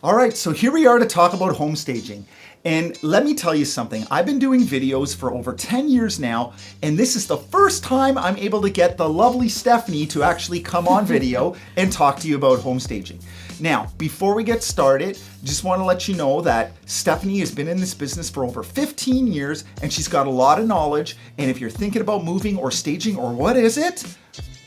All right, so here we are to talk about home staging. And let me tell you something, I've been doing videos for over 10 years now, and this is the first time I'm able to get the lovely Stephanie to actually come on video and talk to you about home staging. Now, before we get started, just want to let you know that Stephanie has been in this business for over 15 years, and she's got a lot of knowledge, and if you're thinking about moving or staging or what is it,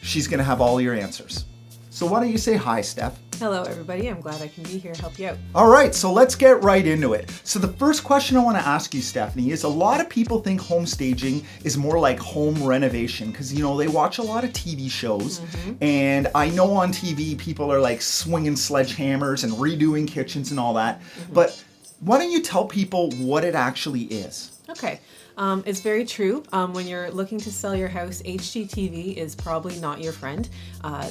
she's gonna have all your answers. So why don't you say hi, Steph? Hello, everybody. I'm glad I can be here to help you out. All right, so let's get right into it. So the first question I want to ask you, Stephanie, is a lot of people think home staging is more like home renovation because, you know, they watch a lot of TV shows. And I know on TV people are like swinging sledgehammers and redoing kitchens and all that. But why don't you tell people what it actually is? Okay. It's very true. When you're looking to sell your house, HGTV is probably not your friend.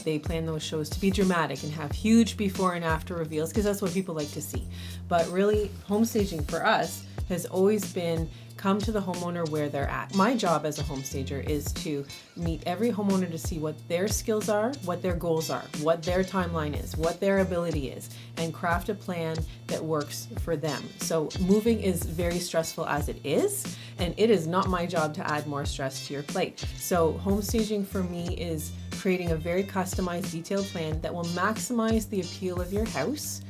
They plan those shows to be dramatic and have huge before and after reveals because that's what people like to see. But really, home staging for us has always been come to the homeowner where they're at. My job as a home stager is to meet every homeowner to see what their skills are, what their goals are, what their timeline is, what their ability is, and craft a plan that works for them. So moving is very stressful as it is, and it is not my job to add more stress to your plate. So home staging for me is creating a very customized, detailed plan that will maximize the appeal of your house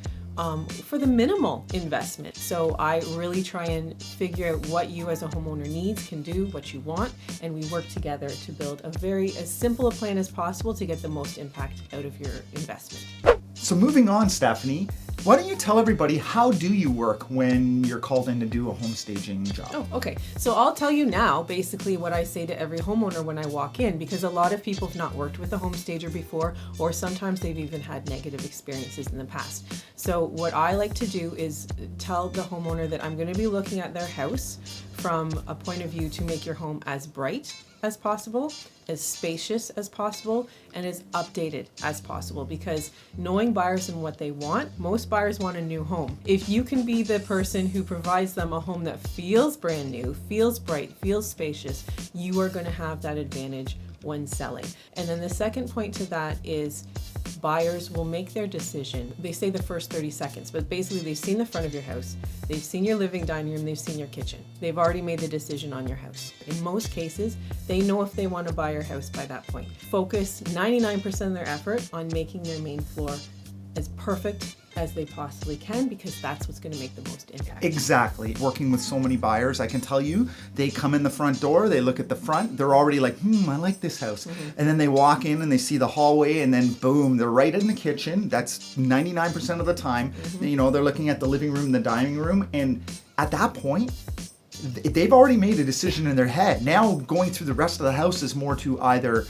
for the minimal investment. So I really try and figure out what you as a homeowner needs, can do, what you want, and we work together to build as simple a plan as possible to get the most impact out of your investment. So moving on, Stephanie, why don't you tell everybody how do you work when you're called in to do a home staging job? Oh, okay. So I'll tell you now basically what I say to every homeowner when I walk in, because a lot of people have not worked with a home stager before, or sometimes they've even had negative experiences in the past. So what I like to do is tell the homeowner that I'm going to be looking at their house from a point of view to make your home as bright as possible, as spacious as possible, and as updated as possible, because knowing buyers and what they want, most buyers want a new home. If you can be the person who provides them a home that feels brand new, feels bright, feels spacious, you are going to have that advantage when selling. And then the second point to that is buyers will make their decision. They say the first 30 seconds, but basically they've seen the front of your house, they've seen your living dining room, they've seen your kitchen. They've already made the decision on your house. In most cases, they know if they want to buy your house by that point. Focus 99% of their effort on making their main floor as perfect as they possibly can, because that's what's going to make the most impact. Exactly. Working with so many buyers, I can tell you, they come in the front door, they look at the front, they're already like, I like this house. And then they walk in and they see the hallway, and then boom, they're right in the kitchen. That's 99% of the time. You know, they're looking at the living room, the dining room, and at that point, they've already made a decision in their head. Now going through the rest of the house is more to either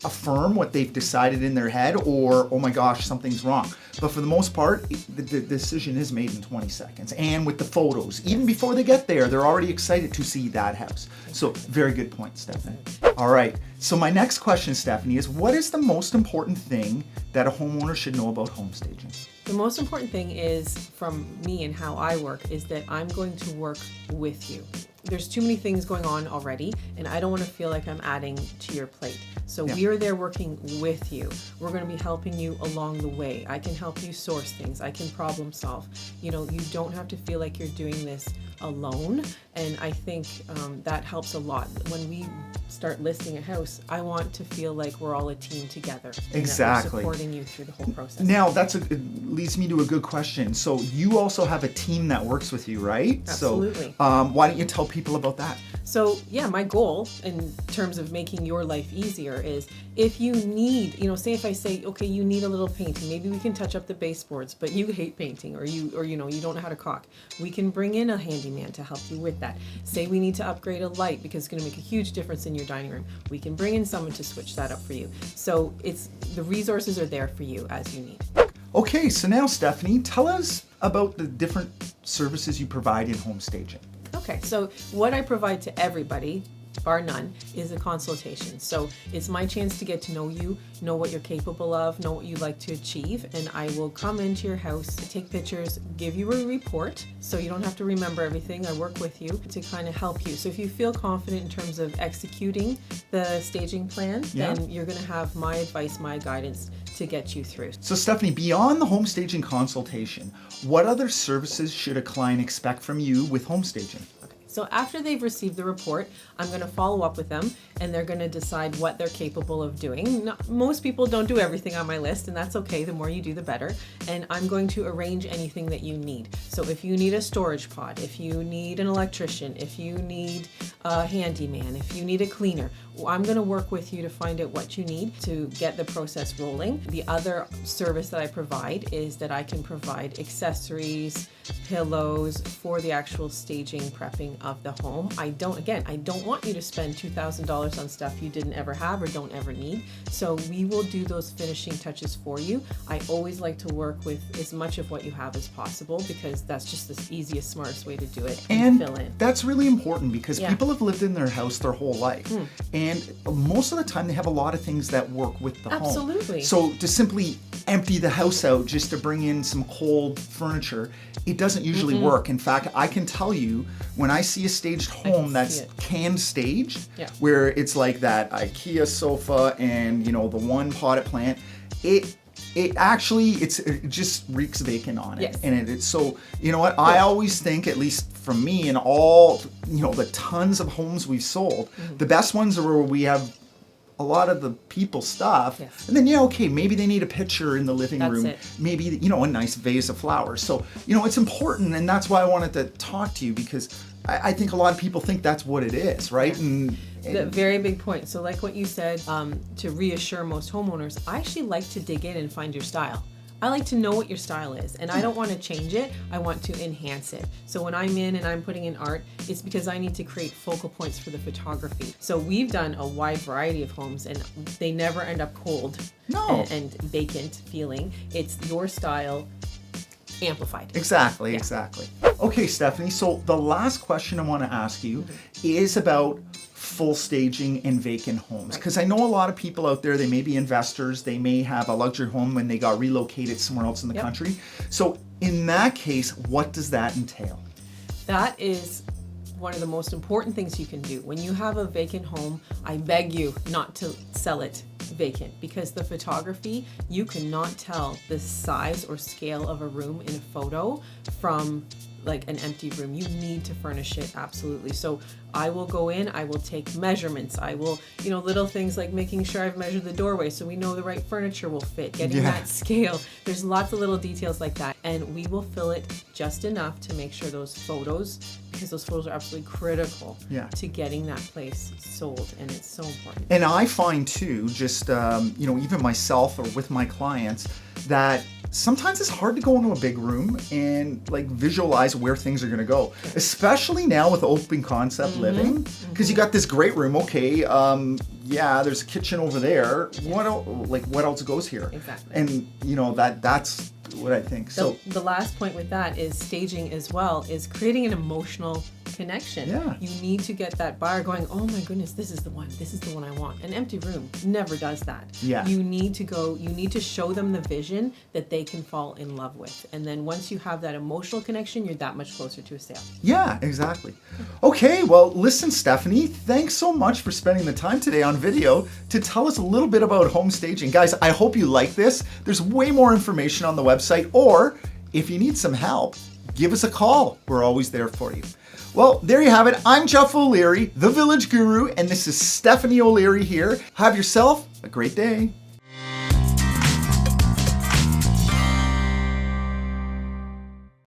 affirm what they've decided in their head or, oh my gosh, something's wrong. But for the most part, the decision is made in 20 seconds. And with the photos, even before they get there, they're already excited to see that house. So very good point, Stephanie. All right, so my next question, Stephanie, is what is the most important thing that a homeowner should know about home staging? The most important thing is, from me and how I work, is that I'm going to work with you. There's too many things going on already, and I don't want to feel like I'm adding to your plate. So we are there working with you. We're going to be helping you along the way. I can help you source things. I can problem solve. You know, you don't have to feel like you're doing this alone. And I think that helps a lot. When we start listing a house, I want to feel like we're all a team together. Exactly. And that we're supporting you through the whole process. Now, it leads me to a good question. So you also have a team that works with you, right? Absolutely. So why don't you tell people about that? So yeah, my goal in terms of making your life easier is if you need, say if I say, okay, you need a little painting, maybe we can touch up the baseboards, but you hate painting or you don't know how to caulk. We can bring in a handyman to help you with that. Say we need to upgrade a light because it's going to make a huge difference in your dining room. We can bring in someone to switch that up for you. So the resources are there for you as you need. Okay, so now Stephanie, tell us about the different services you provide in home staging. Okay, so what I provide to everybody bar none, is a consultation. So it's my chance to get to know you, know what you're capable of, know what you like to achieve, and I will come into your house, take pictures, give you a report, so you don't have to remember everything. I work with you to kind of help you. So if you feel confident in terms of executing the staging plan, then you're going to have my advice, my guidance to get you through. So Stephanie, beyond the home staging consultation, what other services should a client expect from you with home staging? So after they've received the report, I'm going to follow up with them, and they're going to decide what they're capable of doing. Most people don't do everything on my list, and that's okay. The more you do, the better. And I'm going to arrange anything that you need. So if you need a storage pod, if you need an electrician, if you need a handyman, if you need a cleaner, I'm going to work with you to find out what you need to get the process rolling. The other service that I provide is that I can provide accessories, pillows for the actual staging, prepping of the home. I don't want you to spend $2,000 on stuff you didn't ever have or don't ever need. So we will do those finishing touches for you. I always like to work with as much of what you have as possible, because that's just the easiest, smartest way to do it and fill in. That's really important, because people have lived in their house their whole life. And most of the time they have a lot of things that work with the home. Absolutely. So to simply empty the house out just to bring in some cold furniture, it doesn't usually work. In fact, I can tell you, when I see a staged home that's can staged, where it's like that IKEA sofa and, you know, the one potted plant, it just reeks bacon on it. And it's so, you know what, I always think, at least from me and all, you know, the tons of homes we've sold, the best ones are where we have a lot of the people stuff, and then maybe they need a picture in the living room, maybe, you know, a nice vase of flowers. So, you know, it's important, and that's why I wanted to talk to you, because I think a lot of people think that's what it is, right? And the very big point. So like what you said, to reassure most homeowners, I actually like to dig in and find your style. I like to know what your style is, and I don't want to change it. I want to enhance it. So when I'm in and I'm putting in art, it's because I need to create focal points for the photography. So we've done a wide variety of homes, and they never end up cold and vacant feeling. It's your style amplified. Exactly. Okay, Stephanie, so the last question I want to ask you is about full staging and vacant homes, because I know a lot of people out there, they may be investors, they may have a luxury home when they got relocated somewhere else in the country. So in that case, what does that entail? That is one of the most important things you can do. When you have a vacant home, I beg you not to sell it vacant, because the photography, you cannot tell the size or scale of a room in a photo from like an empty room. You need to furnish it, absolutely. So I will go in, I will take measurements, I will, you know, little things like making sure I've measured the doorway so we know the right furniture will fit, getting that scale. There's lots of little details like that, and we will fill it just enough to make sure those photos, because those photos are absolutely critical to getting that place sold, and it's so important. And I find too, just you know, even myself or with my clients, that sometimes it's hard to go into a big room and like visualize where things are going to go, especially now with open concept living, because you got this great room. Okay, there's a kitchen over there. What else goes here? Exactly. And you know, that's what I think. So the last point with that is staging as well, is creating an emotional connection. You need to get that buyer going, oh my goodness, this is the one I want. An empty room never does that. You need to show them the vision that they can fall in love with. And then once you have that emotional connection, you're that much closer to a sale. Yeah, exactly. Okay, well, listen, Stephanie, thanks so much for spending the time today on video to tell us a little bit about home staging. Guys, I hope you like this. There's way more information on the website, or if you need some help, give us a call. We're always there for you. Well, there you have it. I'm Jeff O'Leary, the Village Guru, and this is Stephanie O'Leary here. Have yourself a great day.